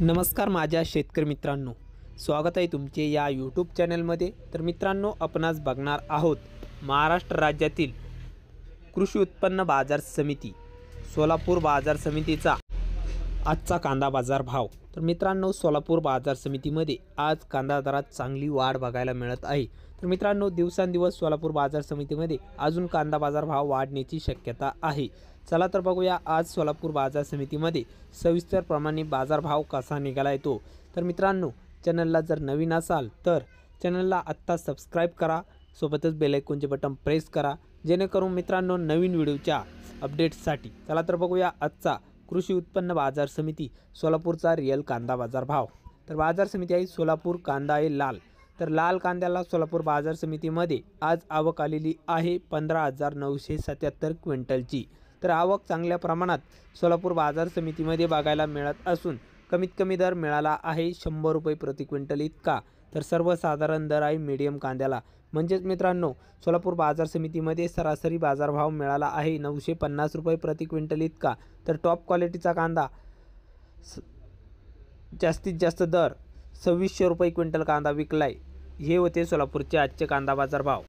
नमस्कार माझ्या शेतकरी मित्रांनो, स्वागत आहे तुमचे या यूट्यूब चॅनलमध्ये। तर मित्रांनो, आपण आज बघणार आहोत महाराष्ट्र राज्यातील कृषी उत्पन्न बाजार समिती सोलापूर बाजार समितीचा आजचा कांदा बाजार भाव। तर मित्रांनो, सोलापूर बाजार समितीमध्ये आज कांदा दरात चांगली वाढ बघायला मिळत आहे। तर मित्रांनो, दिवसांदिवस सोलापूर बाजार समितीमध्ये अजून कांदा बाजार भाव वाढण्याची शक्यता आहे। चला तर बघूया आज सोलापूर बाजार समितीमध्ये सविस्तर प्रमाणे बाजार भाव कसा निघाला तो। तर मित्रांनो, चॅनलला जर नवीन असाल तर चॅनलला आत्ता सबस्क्राइब करा, सोबतच बेल आयकॉनचे बटन प्रेस करा, जेणेकरून मित्रांनो नवीन व्हिडिओच्या अपडेट्ससाठी। चला तर बघूया आजचा कृषी उत्पन्न बाजार समिती सोलापूरचा रिअल कांदा बाजार भाव। तर बाजार समिती आहे सोलापूर, कांदा आहे लाल। तर लाल कांद्याला सोलापूर बाजार समितीमध्ये आज आवक आलेली आहे 15,977 क्विंटलची। तर आवक चांगल्या प्रमाणात सोलापूर बाजार समितीमध्ये बघायला मिळत असून कमीत कमी दर मिळाला आहे 100 रुपये प्रति क्विंटल इतका। तर सर्वसाधारण दर आहे मीडियम कांद्याला, म्हणजेच मित्रांनो सोलापूर बाजार समितीमध्ये सरासरी बाजारभाव मिळाला आहे 950 रुपये प्रति क्विंटल इतका। तर टॉप क्वालिटीचा कांदा जास्तीत जास्त दर 2600 रुपये क्विंटल कांदा विकलाय। हे होते सोलापूरचे आजचे कांदा बाजार भाव।